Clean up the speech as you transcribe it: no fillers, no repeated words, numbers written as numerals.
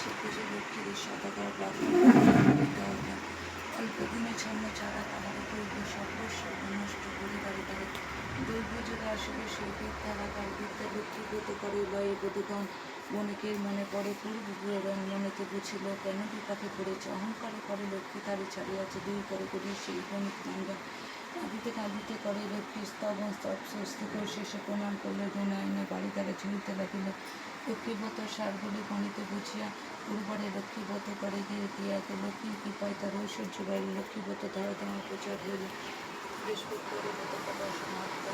সে পুজো লক্ষ্মীদের সদাগর প্রার্থনা অল্প দিনে ছন্ন ছাড়া তাহার দৈব সর্বস্ব নষ্ট করিবারে তারে দৈব যুগে আসবে সেই বিদ্যারাগার বিদ্যা লক্ষ্মীব্রত করে লয়ে বোধগণ বণিকের মনে পড়ে পূর্ব পুরাণ মনেতে বুঝিল কেন বিপাকে পড়েছে অহংকারে করে লক্ষ্মী তারে ছাড়িয়াছে দুই করে করি সেই বণিক নাঙ্গা কাঁদিতে কাঁদিতে করে লক্ষ্মী স্তবন স্বস্তি করে শেষে প্রণাম করলে গুণ আইনে বাড়ি দ্বারা ঝুলিতে লাগিল লক্ষ্মীব্রত সার বলে গণিতে বুঝিয়া উর্বরে লক্ষ্মীব্রত করে গিয়ে গিয়াকে লক্ষ্মীর কৃপায় তার ঐশ্বর্য বাড়ি লক্ষ্মীব্রত ধারা ধারা প্রচার হইল বৃহস্পতিবার সমাপ্ত।